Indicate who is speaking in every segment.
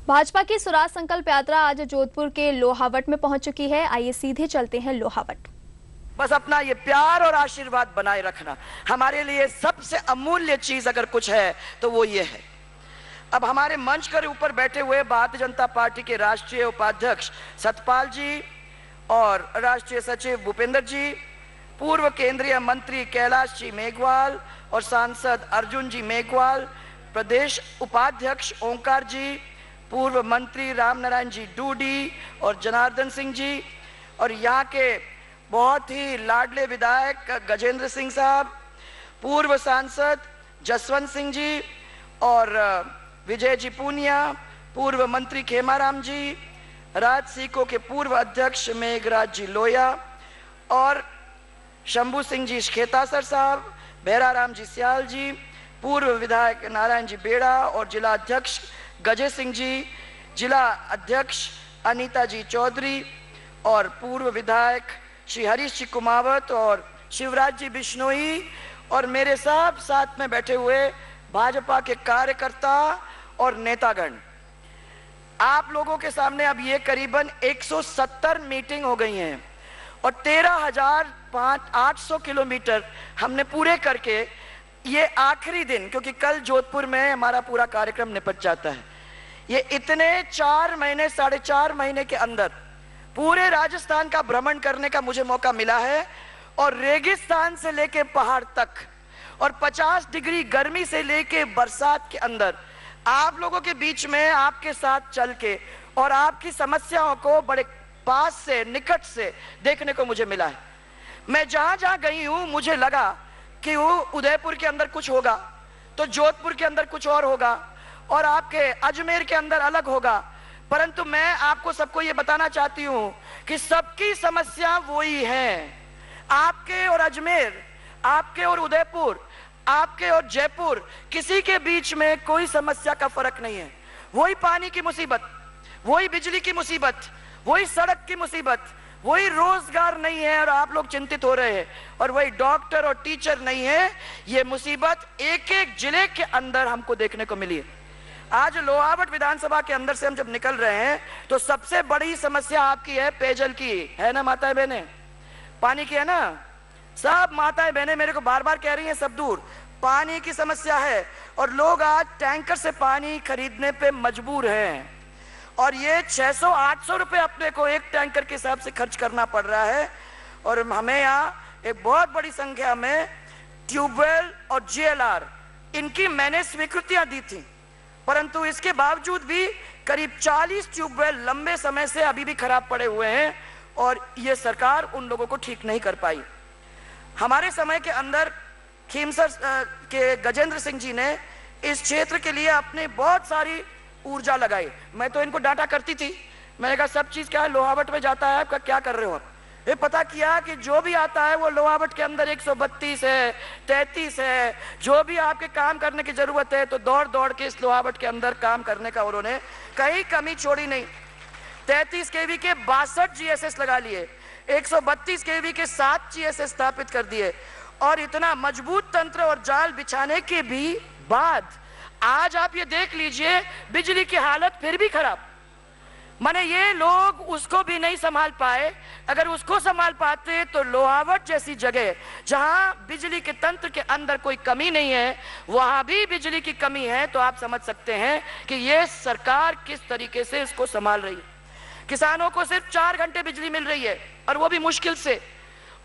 Speaker 1: भाजपा की स्वराज संकल्प यात्रा आज जोधपुर के लोहावट में पहुंच चुकी है। आइए सीधे चलते हैं लोहावट।
Speaker 2: बस अपना ये प्यार और आशीर्वाद बनाए रखना हमारे लिए सबसे अमूल्य चीज अगर कुछ है तो वो ये है। अब हमारे मंच के ऊपर बैठे हुए भारतीय जनता पार्टी के राष्ट्रीय उपाध्यक्ष सतपाल जी और राष्ट्रीय सचिव भूपेंद्र जी, पूर्व केंद्रीय मंत्री कैलाश जी मेघवाल और सांसद अर्जुन जी मेघवाल, प्रदेश उपाध्यक्ष ओंकार जी, पूर्व मंत्री रामनारायण जी डूडी और जनार्दन सिंह जी, और यहाँ के बहुत ही लाडले विधायक गजेंद्र सिंह साहब, पूर्व सांसद जसवंत सिंह जी और विजय जी पूनिया, पूर्व मंत्री खेमाराम जी, राजसीको के पूर्व अध्यक्ष मेघराज जी लोया और शंभू सिंह जी खेतासर साहब, भैराराम जी सियाल जी, पूर्व विधायक नारायण जी बेड़ा और जिला अध्यक्ष गजे सिंह जी, जिला अध्यक्ष अनीता जी चौधरी और पूर्व विधायक श्री हरीश जी कुमावत और शिवराज जी बिश्नोई और मेरे सब साथ में बैठे हुए भाजपा के कार्यकर्ता और नेतागण, आप लोगों के सामने अब ये करीबन 170 मीटिंग हो गई हैं और 13,800 किलोमीटर हमने पूरे करके ये आखिरी दिन, क्योंकि कल जोधपुर में हमारा पूरा कार्यक्रम निपट जाता है, ये इतने 4 महीने 4.5 महीने के अंदर पूरे राजस्थान का भ्रमण करने का मुझे मौका मिला है और रेगिस्तान से लेके पहाड़ तक और 50 डिग्री गर्मी से लेके बरसात के अंदर आप लोगों के बीच में आपके साथ चल के और आपकी समस्याओं को बड़े पास से निकट से देखने को मुझे मिला है। मैं जहां जहां गई हूं मुझे लगा कि वो उदयपुर के अंदर कुछ होगा तो जोधपुर के अंदर कुछ और होगा और आपके अजमेर के अंदर अलग होगा, परंतु मैं आपको सबको ये बताना चाहती हूं कि सबकी समस्या वही है। आपके और अजमेर, आपके और उदयपुर, आपके और जयपुर, किसी के बीच में कोई समस्या का फर्क नहीं है। वही पानी की मुसीबत, वही बिजली की मुसीबत, वही सड़क की मुसीबत, वही रोजगार नहीं है और आप लोग चिंतित हो रहे हैं, और वही डॉक्टर और टीचर नहीं है। ये मुसीबत एक एक जिले के अंदर हमको देखने को मिली है। आज लोहावट विधानसभा के अंदर से हम जब निकल रहे हैं तो सबसे बड़ी समस्या आपकी है पेयजल की, है ना माताएं बहने? पानी की है ना? सब माताएं बहनें मेरे को बार बार कह रही हैं, सब दूर पानी की समस्या है और लोग आज टैंकर से पानी खरीदने पे मजबूर हैं और ये 600-800 रुपए अपने को एक टैंकर के हिसाब से खर्च करना पड़ रहा है। और हमें यहाँ एक बहुत बड़ी संख्या में ट्यूबवेल और जीएलआर इनकी मैंने स्वीकृतियां दी थी, परंतु इसके बावजूद भी करीब 40 ट्यूबवेल लंबे समय से अभी भी खराब पड़े हुए हैं और ये सरकार उन लोगों को ठीक नहीं कर पाई। हमारे समय के अंदर खीमसर के गजेंद्र सिंह जी ने इस क्षेत्र के लिए अपनी बहुत सारी ऊर्जा लगाई। मैं तो इनको डांटा करती थी, मैंने कहा सब चीज क्या है, लोहावट में जाता है, आपका क्या कर रहे हो आप? ये पता किया कि जो भी आता है वो लोहावट के अंदर 132 है, 33 है, जो भी आपके काम करने की जरूरत है तो दौड़ दौड़ के इस लोहावट के अंदर काम करने का उन्होंने कहीं कमी छोड़ी नहीं। 33 केवी के 62 जीएसएस लगा लिए, 132 केवी के 7 जीएसएस स्थापित कर दिए और इतना मजबूत तंत्र और जाल बिछाने के भी बाद आज आप ये देख लीजिए बिजली की हालत फिर भी खराब। माने ये लोग उसको भी नहीं संभाल पाए। अगर उसको संभाल पाते तो लोहावट जैसी जगह जहां बिजली के तंत्र के अंदर कोई कमी नहीं है वहां भी बिजली की कमी है, तो आप समझ सकते हैं कि ये सरकार किस तरीके से इसको संभाल रही है। किसानों को सिर्फ 4 घंटे बिजली मिल रही है और वो भी मुश्किल से,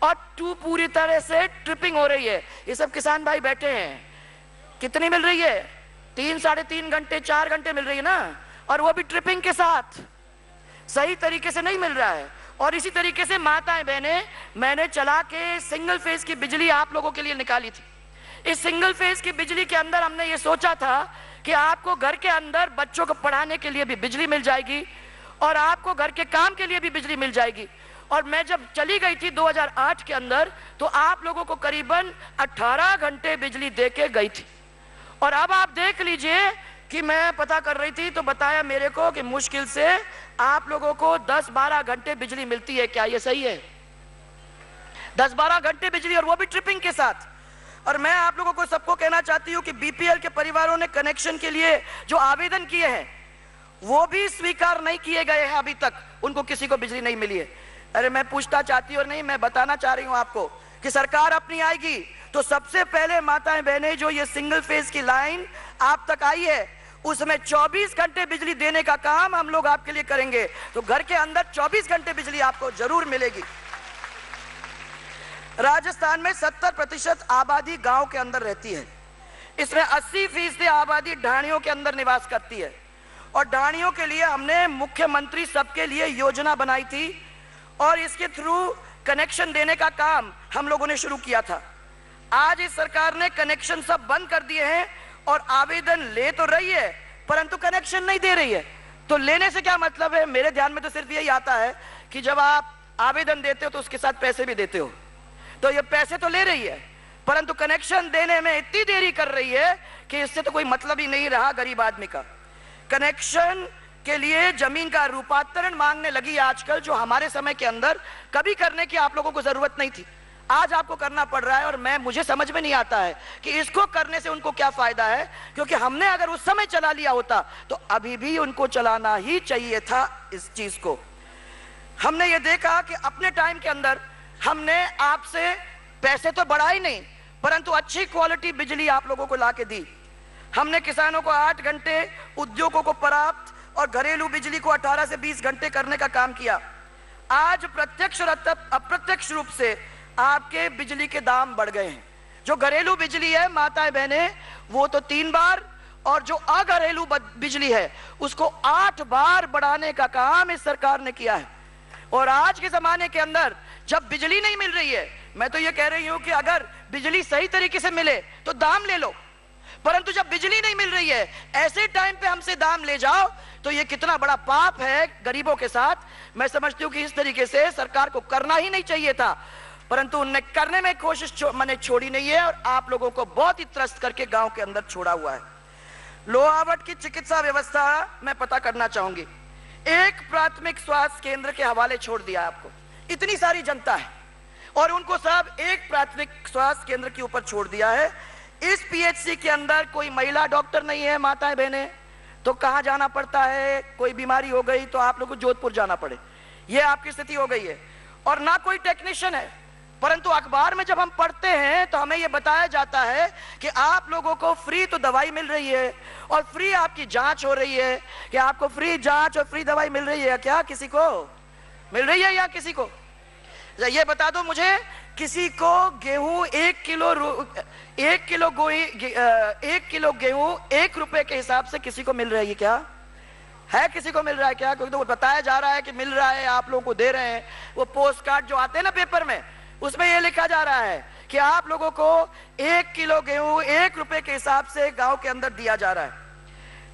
Speaker 2: और पूरी तरह से ट्रिपिंग हो रही है। ये सब किसान भाई बैठे हैं, कितनी मिल रही है? 3-3.5 घंटे 4 घंटे मिल रही है ना, और वो भी ट्रिपिंग के साथ, सही तरीके से नहीं मिल रहा है। और इसी तरीके से माताएं बहनें, मैंने चला के सिंगल फेज की बिजली आप लोगों के लिए निकाली थी। इस सिंगल फेज की बिजली के अंदर हमने ये सोचा था कि आपको घर के अंदर बच्चों को पढ़ाने के लिए भी बिजली मिल जाएगी और आपको घर के काम के लिए भी बिजली मिल जाएगी। और मैं जब चली गई थी 2008 के अंदर तो आप लोगों को करीबन 18 घंटे बिजली दे के गई थी, और अब आप देख लीजिए कि मैं पता कर रही थी तो बताया मेरे को कि मुश्किल से आप लोगों को 10-12 घंटे बिजली मिलती है। क्या ये सही है? 10-12 घंटे बिजली, और वो भी ट्रिपिंग के साथ। और मैं आप लोगों को सबको कहना चाहती हूं कि बीपीएल के परिवारों ने कनेक्शन के लिए जो आवेदन किए हैं वो भी स्वीकार नहीं किए गए हैं, अभी तक उनको किसी को बिजली नहीं मिली है। अरे मैं पूछना चाहती और नहीं, मैं बताना चाह रही हूं आपको कि सरकार अपनी आएगी तो सबसे पहले माताएं बहनें जो ये सिंगल फेज की लाइन आप तक आई है उसमें 24 घंटे बिजली देने का काम हम लोग आपके लिए करेंगे। तो घर के अंदर 24 घंटे बिजली आपको जरूर मिलेगी। राजस्थान में 70% आबादी गांव के अंदर रहती है। इसमें 80% आबादी ढाणियों के अंदर निवास करती है और ढाणियों के लिए हमने मुख्यमंत्री सबके लिए योजना बनाई थी और इसके थ्रू कनेक्शन देने का काम हम लोगों ने शुरू किया था। आज इस सरकार ने कनेक्शन सब बंद कर दिए हैं और आवेदन ले तो रही है परंतु कनेक्शन नहीं दे रही है। तो लेने से क्या मतलब है? मेरे ध्यान में तो सिर्फ यही आता है कि जब आप आवेदन देते हो तो उसके साथ पैसे भी देते हो, तो ये पैसे तो ले रही है परंतु कनेक्शन देने में इतनी देरी कर रही है कि इससे तो कोई मतलब ही नहीं रहा गरीब आदमी का। कनेक्शन के लिए जमीन का रूपांतरण मांगने लगी आजकल, जो हमारे समय के अंदर कभी करने की आप लोगों को जरूरत नहीं थी, आज आपको करना पड़ रहा है। और मुझे समझ में नहीं आता है कि इसको करने से उनको क्या फायदा है, क्योंकि हमने अगर उस समय चला लिया होता तो अभी भी उनको चलाना ही चाहिए था। इस चीज को हमने ये देखा कि अपने टाइम के अंदर हमने आपसे पैसे तो बढ़ाए नहीं परंतु अच्छी क्वालिटी बिजली आप लोगों को ला के दी। हमने किसानों को 8 घंटे, उद्योगों को पर्याप्त और घरेलू बिजली को 18 से 20 घंटे करने का काम किया। आज प्रत्यक्ष और अप्रत्यक्ष रूप से आपके बिजली के दाम बढ़ गए हैं। जो घरेलू बिजली है माताएं बहनें वो तो 3 बार, और जो अघरेलू बिजली है उसको 8 बार बढ़ाने का काम इस सरकार ने किया है। और आज के जमाने के अंदर जब बिजली नहीं मिल रही है, मैं तो ये कह रही हूं कि अगर बिजली सही तरीके से मिले तो दाम ले लो, परंतु जब बिजली नहीं मिल रही है ऐसे टाइम पे हमसे दाम ले जाओ तो ये कितना बड़ा पाप है गरीबों के साथ। मैं समझती हूं कि इस तरीके से सरकार को करना ही नहीं चाहिए था, परंतु उनने करने में कोशिश मैंने छोड़ी नहीं है और आप लोगों को बहुत ही त्रस्त करके गांव के अंदर छोड़ा हुआ है। लोहावट की चिकित्सा व्यवस्था मैं पता करना चाहूंगी। एक प्राथमिक स्वास्थ्य केंद्र के हवाले छोड़ दिया आपको, इतनी सारी जनता है और उनको सब एक प्राथमिक स्वास्थ्य केंद्र के ऊपर छोड़ दिया है। इस पीएचसी के अंदर कोई महिला डॉक्टर नहीं है माताएं बहनें, तो कहां जाना पड़ता है? कोई बीमारी हो गई तो आप लोगों को जोधपुर जाना पड़े, ये आपकी स्थिति हो गई है। और ना कोई टेक्नीशियन है, परंतु अखबार में जब हम पढ़ते हैं तो हमें यह बताया जाता है कि आप लोगों को फ्री तो दवाई मिल रही है और फ्री आपकी जांच हो रही है। कि आपको फ्री जांच और फ्री दवाई मिल रही है क्या? किसी को मिल रही है या किसी को? ये बता दो मुझे, किसी को गेहूं 1 किलो गेहूं 1 रुपए के हिसाब से किसी को मिल रही है क्या? है किसी को मिल रहा है क्या? क्योंकि तो बताया जा रहा है कि मिल रहा है, आप लोगों को दे रहे हैं। वो पोस्ट कार्ड जो आते हैं ना पेपर में, उसमें ये लिखा जा रहा है कि आप लोगों को 1 किलो गेहूं 1 रुपए के हिसाब से गांव के अंदर दिया जा रहा है।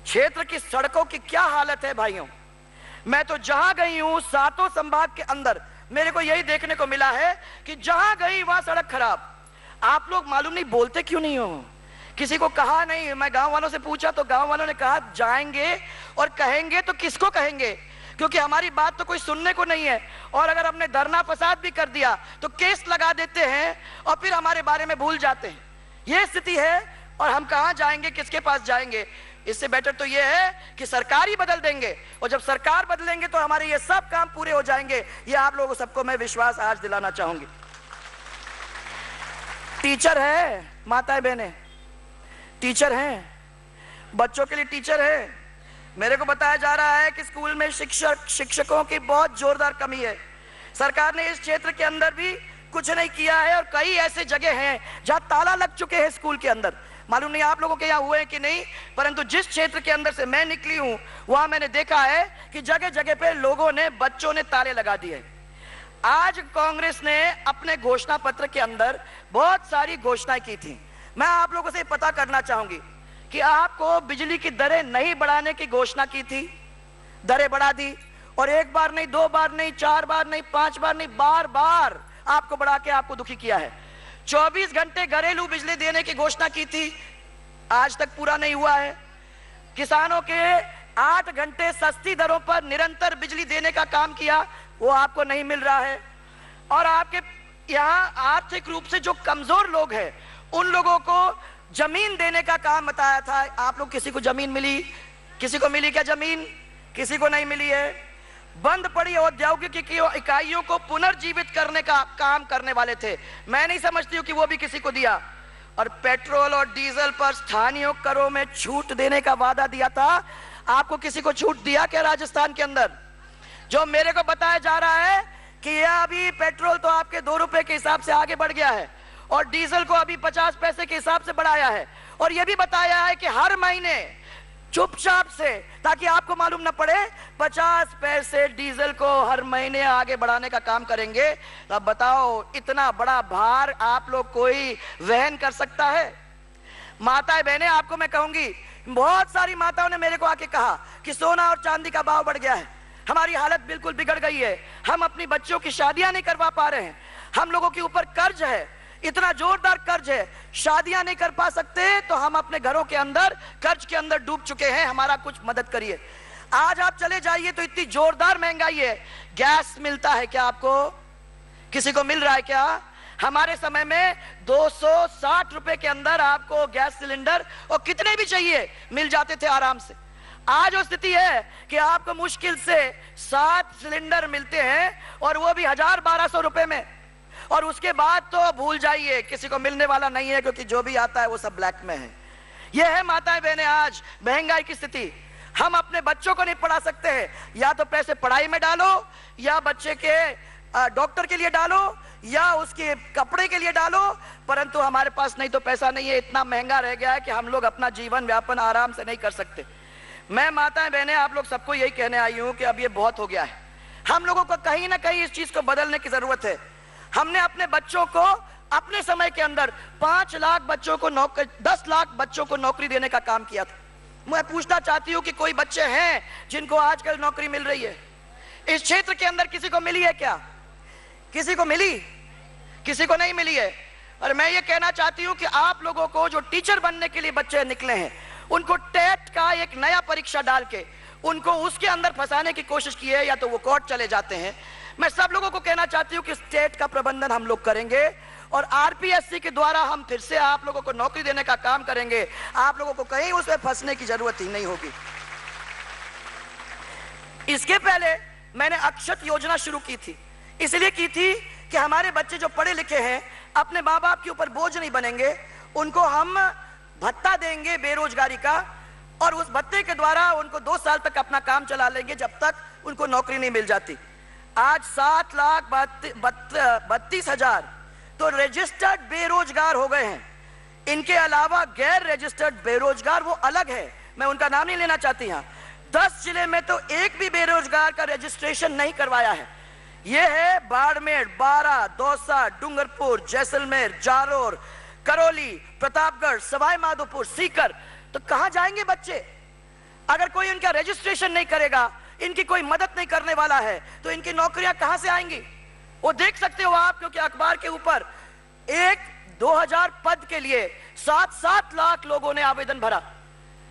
Speaker 2: क्षेत्र की सड़कों की क्या हालत है भाइयों, मैं तो जहां गई हूं 7 संभाग के अंदर मेरे को यही देखने को मिला है कि जहां गई वहां सड़क खराब। आप लोग मालूम नहीं बोलते क्यों नहीं हो? किसी को कहा नहीं। मैं गांव वालों से पूछा तो गांव वालों ने कहा जाएंगे और कहेंगे तो किसको कहेंगे, क्योंकि हमारी बात तो कोई सुनने को नहीं है। और अगर हमने धरना फसाद भी कर दिया तो केस लगा देते हैं और फिर हमारे बारे में भूल जाते हैं। यह स्थिति है और हम कहां जाएंगे, किसके पास जाएंगे? इससे बेटर तो यह है कि सरकार ही बदल देंगे और जब सरकार बदलेंगे तो हमारे ये सब काम पूरे हो जाएंगे। ये आप लोगों सबको मैं विश्वास आज दिलाना चाहूंगी। टीचर है माताएं बहनें, टीचर हैं, बच्चों के लिए टीचर है। मेरे को बताया जा रहा है कि स्कूल में शिक्षकों की बहुत जोरदार कमी है। सरकार ने इस क्षेत्र के अंदर भी कुछ नहीं किया है और कई ऐसे जगह हैं जहां ताला लग चुके हैं स्कूल के अंदर। मालूम नहीं आप लोगों के यहाँ हुए कि नहीं, परंतु जिस क्षेत्र के अंदर से मैं निकली हूं वहां मैंने देखा है कि जगह जगह पे लोगों ने, बच्चों ने ताले लगा दिए। आज कांग्रेस ने अपने घोषणा पत्र के अंदर बहुत सारी घोषणाएं की थी। मैं आप लोगों से पता करना चाहूंगी कि आपको बिजली की दरें नहीं बढ़ाने की घोषणा की थी, दरें बढ़ा दी। और 1 बार नहीं, 2 बार नहीं, 4 बार नहीं, 5 बार नहीं, बार बार आपको बढ़ा के आपको दुखी किया है। 24 घंटे घरेलू बिजली देने की घोषणा की थी, आज तक पूरा नहीं हुआ है। किसानों के 8 घंटे सस्ती दरों पर निरंतर बिजली देने का काम किया, वो आपको नहीं मिल रहा है। और आपके यहाँ आर्थिक रूप से जो कमजोर लोग हैं उन लोगों को जमीन देने का काम बताया था। आप लोग, किसी को जमीन मिली? किसी को मिली क्या जमीन? किसी को नहीं मिली है। बंद पड़ी औद्योगिक इकाइयों को पुनर्जीवित करने का काम करने वाले थे, मैं नहीं समझती हूँ कि वो भी किसी को दिया। और पेट्रोल और डीजल पर स्थानीय करों में छूट देने का वादा दिया था, आपको किसी को छूट दिया क्या राजस्थान के अंदर? जो मेरे को बताया जा रहा है कि यह अभी पेट्रोल तो आपके 2 रुपए के हिसाब से आगे बढ़ गया है और डीजल को अभी 50 पैसे के हिसाब से बढ़ाया है, और यह भी बताया है कि हर महीने चुपचाप से, ताकि आपको मालूम ना पड़े, 50 पैसे डीजल को हर महीने आगे बढ़ाने का काम करेंगे। अब बताओ, इतना बड़ा भार आप लोग कोई वहन कर सकता है? माताएं बहनें, आपको मैं कहूंगी, बहुत सारी माताओं ने मेरे को आके कहा कि सोना और चांदी का भाव बढ़ गया है, हमारी हालत बिल्कुल बिगड़ गई है, हम अपनी बच्चों की शादियां नहीं करवा पा रहे हैं, हम लोगों के ऊपर कर्ज है, इतना जोरदार कर्ज है, शादियां नहीं कर पा सकते, तो हम अपने घरों के अंदर कर्ज के अंदर डूब चुके हैं, हमारा कुछ मदद करिए। आज आप चले जाइए तो इतनी जोरदार महंगाई है। गैस मिलता है क्या आपको? किसी को मिल रहा है क्या? हमारे समय में 260 रुपए के अंदर आपको गैस सिलेंडर और कितने भी चाहिए मिल जाते थे आराम से। आज वो स्थिति है कि आपको मुश्किल से 7 सिलेंडर मिलते हैं और वो भी 1000-1200 रुपए में, और उसके बाद तो भूल जाइए, किसी को मिलने वाला नहीं है, क्योंकि जो भी आता है वो सब ब्लैक में है। यह है माताएं बहनें आज महंगाई की स्थिति। हम अपने बच्चों को नहीं पढ़ा सकते हैं, या तो पैसे पढ़ाई में डालो, या बच्चे के डॉक्टर के लिए डालो, या उसके कपड़े के लिए डालो, परंतु हमारे पास नहीं तो पैसा नहीं है। इतना महंगा रह गया है कि हम लोग अपना जीवन व्यापन आराम से नहीं कर सकते। मैं माताएं बहनें आप लोग सबको यही कहने आई हूं कि अब ये बहुत हो गया है, हम लोगों को कहीं ना कहीं इस चीज को बदलने की जरूरत है। हमने अपने बच्चों को अपने समय के अंदर 5 लाख बच्चों को 10 लाख बच्चों को नौकरी देने का काम किया था। मैं पूछना चाहती हूं कि कोई बच्चे हैं जिनको आजकल नौकरी मिल रही है? इस क्षेत्र के अंदर किसी को मिली है क्या? किसी को मिली? किसी को नहीं मिली है। और मैं ये कहना चाहती हूं कि आप लोगों को जो टीचर बनने के लिए बच्चे निकले हैं, उनको टेट का एक नया परीक्षा डाल के उनको उसके अंदर फंसाने की कोशिश की है, या तो वो कोर्ट चले जाते हैं। मैं सब लोगों को कहना चाहती हूं कि स्टेट का प्रबंधन हम लोग करेंगे और आरपीएससी के द्वारा हम फिर से आप लोगों को नौकरी देने का काम करेंगे। आप लोगों को कहीं उसमें फंसने की जरूरत ही नहीं होगी। इसके पहले मैंने अक्षत योजना शुरू की थी, इसलिए की थी कि हमारे बच्चे जो पढ़े लिखे हैं अपने माँ बाप के ऊपर बोझ नहीं बनेंगे, उनको हम भत्ता देंगे बेरोजगारी का, और उस भत्ते के द्वारा उनको 2 साल तक अपना काम चला लेंगे जब तक उनको नौकरी नहीं मिल जाती। आज 7,32,000 तो रजिस्टर्ड बेरोजगार हो गए हैं। इनके अलावा गैर रजिस्टर्ड बेरोजगार वो अलग है, मैं उनका नाम नहीं लेना चाहती। यहाँ 10 जिले में तो एक भी बेरोजगार का रजिस्ट्रेशन नहीं करवाया है। ये है बाड़मेर, बारा, दौसा, डूंगरपुर, जैसलमेर, जालोर, करौली, प्रतापगढ़, सवाई माधोपुर, सीकर। तो कहां जाएंगे बच्चे? अगर कोई उनका रजिस्ट्रेशन नहीं करेगा, इनकी कोई मदद नहीं करने वाला है, तो इनकी नौकरियां कहां से आएंगी? वो देख सकते हो आप, क्योंकि अखबार के ऊपर एक 2000 पद के लिए 7 लाख लोगों ने आवेदन भरा,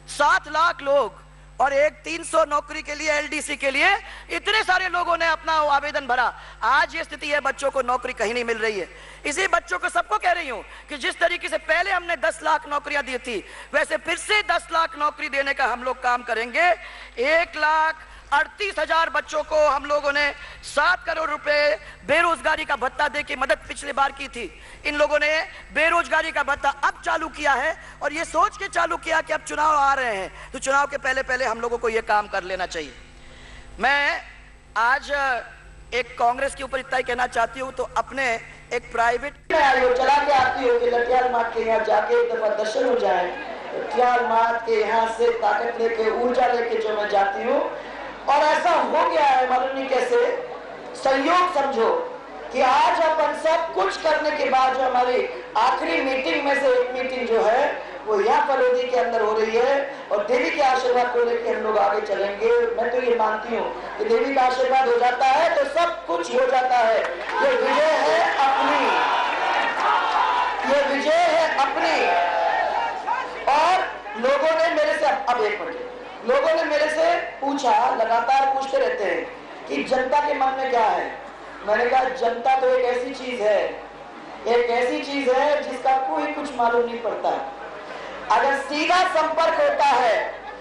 Speaker 2: 7 लाख लोग, और एक 300 नौकरी के लिए एलडीसी के लिए इतने सारे लोगों ने अपना आवेदन भरा। आज ये स्थिति है, बच्चों को नौकरी कहीं नहीं मिल रही है। इसी बच्चों को सबको कह रही हूं कि जिस तरीके से पहले हमने 10 लाख नौकरियां दी थी, वैसे फिर से 10 लाख नौकरी देने का हम लोग काम करेंगे। 1,38,000 बच्चों को हम लोगों ने 7 करोड़ रुपए बेरोजगारी का भत्ता दे के मदद पिछली बार की थी। इन लोगों ने बेरोजगारी का भत्ता अब चालू किया है, और ये सोच के चालू किया कि अब चुनाव आ रहे हैं, तो चुनाव के पहले पहले हम लोगों को ये काम कर लेना चाहिए। मैं आज एक कांग्रेस के ऊपर इतना ही कहना चाहती हूँ, तो अपने एक प्राइवेट चला के आती हूँ कि लठियाल मात के यहाँ जाके एक दफा दर्शन हो जाए। लठियाल मात के यहाँ से ताकत लेके, ऊर्जा लेके जो मैं जाती हूँ, और ऐसा हो गया है मालूम नहीं कैसे, संयोग समझो कि आज अपन सब कुछ करने के बाद जो हमारी आखिरी मीटिंग में से एक मीटिंग जो है वो यहाँ फलोदी के अंदर हो रही है, और देवी के आशीर्वाद को लेकर हम लोग आगे चलेंगे। मैं तो ये मानती हूँ कि देवी का आशीर्वाद हो जाता है तो सब कुछ हो जाता है। ये विजय है अपनी, ये विजय है अपनी। और लोगों ने मेरे से, अब एक मिनट, लोगों ने मेरे से पूछा, लगातार पूछते रहते हैं कि जनता के मन में क्या है। मैंने कहा जनता तो एक ऐसी चीज है, एक ऐसी चीज है जिसका कोई कुछ मालूम नहीं पड़ता। अगर सीधा संपर्क होता है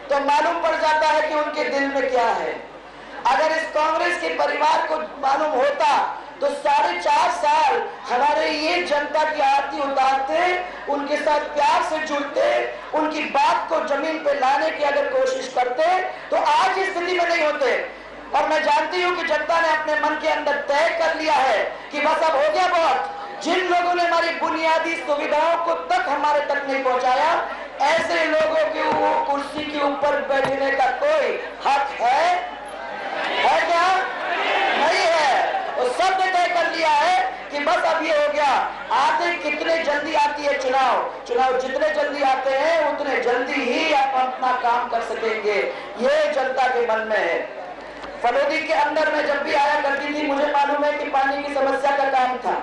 Speaker 2: तो मालूम पड़ जाता है कि उनके दिल में क्या है। अगर इस कांग्रेस के परिवार को मालूम होता तो 4.5 साल हमारे ये जनता की आरती उतारते, उनके साथ प्यार से जुड़ते, उनकी बात को जमीन पे लाने की अगर कोशिश करते तो आज इस स्थिति में नहीं होते। और मैं जानती हूं कि जनता ने अपने मन के अंदर तय कर लिया है कि बस अब हो गया बहुत। जिन लोगों ने हमारी बुनियादी सुविधाओं को तक हमारे तक नहीं पहुंचाया, ऐसे लोगों के वो कुर्सी के ऊपर बैठने का कोई हक है क्या? नहीं है। और सब ने तय कर लिया है कि बस अब ये हो गया। आते कितने जल्दी आती है चुनाव जितने जल्दी आते हैं उतने जल्दी ही आप अपना काम कर सकेंगे, ये जनता के मन में है। फलोदी के अंदर में जब भी आया करती थी, मुझे मालूम है कि पानी की समस्या का काम था।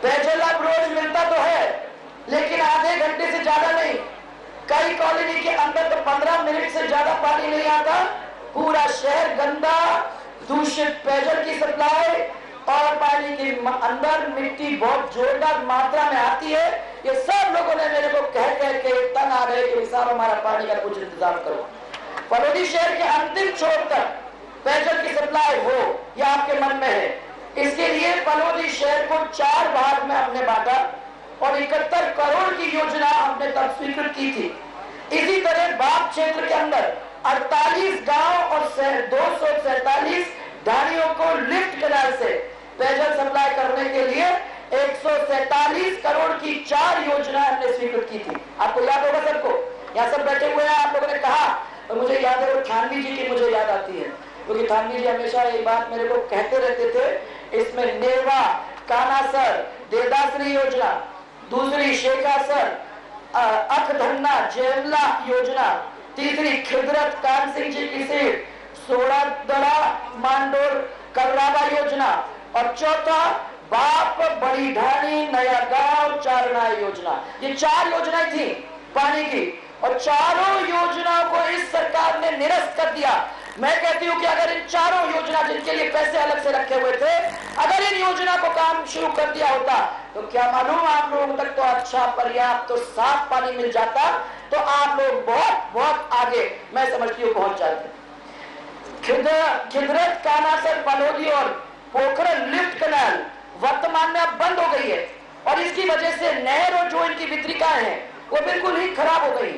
Speaker 2: पेयजल अब रोज मिलता तो है, लेकिन आधे घंटे से ज्यादा नहीं। कई कॉलोनी के अंदर तो 15 मिनट से ज्यादा पानी नहीं आता। पूरा शहर गंदा, दूषित पेयजल की सप्लाई और पानी के अंदर मिट्टी बहुत जोरदार मात्रा में आती है। ये सब लोगों ने मेरे को कह के तंग आ रहे कि साहब हमारा पानी का कुछ इंतजाम करो। फलोदी शहर के अंतिम छोर तक पेयजल की सप्लाई हो, यह आपके मन में है। इसके लिए फलोदी शहर को 4 भाग में हमने बांटा और 71 करोड़ की योजना हमने तब स्वीकृत की थी। इसी तरह बाप क्षेत्र के अंदर 48 गांव और 247 ढाणियों को लिफ्ट कैनाल से पेयजल सप्लाई करने के लिए 147 करोड़ की 4 योजना हमने स्वीकृत की थी। आपको याद होगा सबको, यहाँ सब बैठे हुए हैं। आप लोगों ने कहा और मुझे याद है वो थानवी जी की मुझे याद आती है, क्योंकि थानवी जी हमेशा ये बात मेरे को कहते रहते थे। इसमें नेरवा कानासर देवदासरी योजना, दूसरी शेखासर अखधन्ना जेमला योजना, तीसरी खिदरत कान सिंह जी की सीट सोड़ादड़ा मांडोर कलराबा योजना और चौथा बाप बड़ी ढाणी नया गांव चारणा योजना। ये 4 योजनाएं थी पानी की, और चारों योजनाओं को इस सरकार ने निरस्त कर दिया। मैं कहती हूं कि अगर इन चारों योजना जिनके लिए पैसे अलग से रखे हुए थे, अगर इन योजना को काम शुरू कर दिया होता तो क्या मालूम आप लोगों तक तो अच्छा पर्याप्त तो साफ पानी मिल जाता, तो आप लोग बहुत बहुत आगे मैं समझती हूँ पहुंच जाते। खिदरत कानासर फलोदी और पोखरण लिफ्ट कैनाल वर्तमान में अब बंद हो गई है, और इसकी वजह से नहर और जो इनकी वितरिकाएं हैं वो बिल्कुल ही खराब हो गई,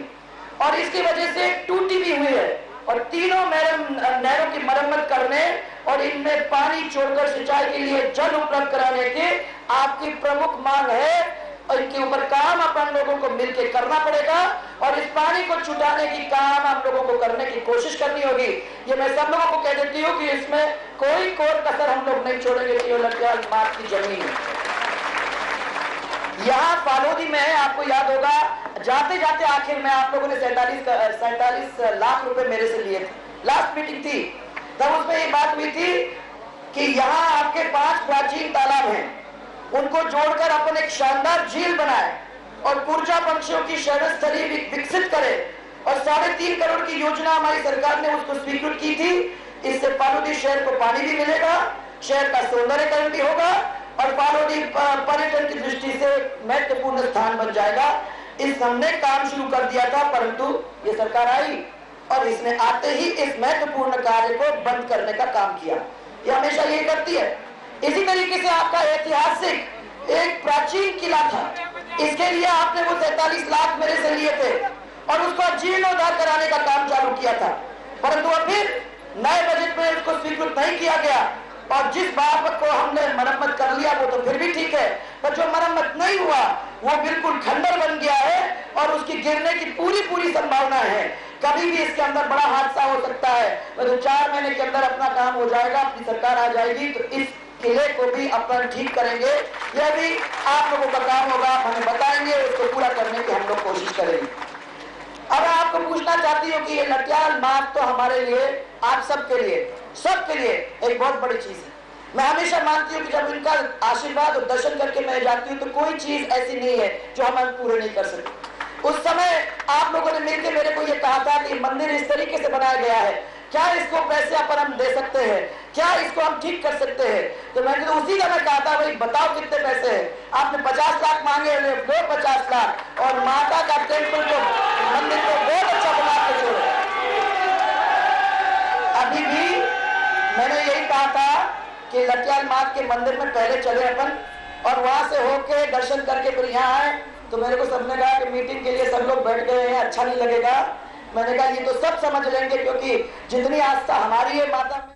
Speaker 2: और इसकी वजह से टूटी भी हुई है। और तीनों नहरों की मरम्मत करने और इनमें पानी छोड़कर सिंचाई के लिए जल उपलब्ध कराने की आपकी प्रमुख मांग है, और इनके ऊपर काम अपन लोगों को मिलकर करना पड़ेगा, और इस पानी को छुटाने की काम आप लोगों को करने की कोशिश करनी होगी। ये मैं सब लोगों को कह देती हूँ कि इसमें कोई कोर कसर हम लोग नहीं छोड़ेंगे कि लड़कियां मार्ग की जमीन है। यहाँ फालोदी में आपको याद होगा, जाते जाते आखिर में आप लोगों ने 47 लाख रुपए मेरे से लिए थे। लास्ट मीटिंग थी तब उसमें ये बात हुई थी कि यहाँ आपके 5 प्राचीन तालाब हैं, उनको जोड़कर अपन एक शानदार झील बनाए और कुर्जा पंछियों की शरणस्थली विकसित करे, और 3.5 करोड़ की योजना हमारी सरकार ने उसको स्वीकृत की थी। इससे फालोदी शहर को पानी भी मिलेगा, शहर का सौंदर्यकरण भी होगा, और फालोदी पर्यटन की दृष्टि से महत्वपूर्ण स्थान बन जाएगा। इस हमने काम शुरू कर दिया था, परंतु ये सरकार आई और इसने आते ही इस महत्वपूर्ण कार्य को बंद करने का काम किया। ये हमेशा ये करती है। इसी तरीके से आपका ऐतिहासिक एक प्राचीन किला था, इसके लिए आपने वो 47 लाख मेरे से लिए थे और उसको जीर्णोद्धार कराने का काम चालू किया था, परंतु अब फिर नए बजट में उसको स्वीकृत नहीं किया गया। और जिस बात को हमने मरम्मत कर लिया वो तो फिर भी ठीक है, पर जो मरम्मत नहीं हुआ वो बिल्कुल खंडर बन गया है और उसकी गिरने की पूरी संभावना है। कभी भी इसके अंदर बड़ा हादसा हो सकता है। तो 4 महीने के अंदर अपना काम हो जाएगा, अपनी सरकार आ जाएगी तो इस किले को भी अपन ठीक करेंगे। यह भी आप लोगों का काम होगा, हमें बताएंगे, उसको पूरा करने की हम लोग कोशिश करेंगे। अब मैं आपको पूछना चाहती हूँ कि ये लटियाल मार्ग तो हमारे लिए, आप सबके लिए एक बहुत बड़ी चीज है। मैं हमेशा मानती हूँ कि जब इनका आशीर्वाद और दर्शन करके मैं जाती हूँ तो कोई चीज ऐसी नहीं है जो हम पूरे नहीं कर सकते। उस समय आप लोगों ने मिलकर मेरे को ये कहा था कि मंदिर इस तरीके से बनाया गया है, क्या इसको पैसे अपन हम दे सकते हैं, क्या इसको हम ठीक कर सकते हैं? तो मैंने तो उसी समय कहा था भाई बताओ कितने पैसे हैं। आपने 50 लाख मांगे, दो 50 लाख, और माता का टेम्पल को, मंदिर को बहुत अच्छा बना के छोड़े। अभी भी मैंने यही कहा था कि लटियाल माँ के मंदिर में पहले चले अपन और वहां से होके दर्शन करके फिर यहाँ आए। तो मेरे को सबने कहा कि मीटिंग के लिए सब लोग बैठ गए हैं, अच्छा नहीं लगेगा। मैंने कहा ये तो सब समझ लेंगे, क्योंकि जितनी आस्था हमारी है माता में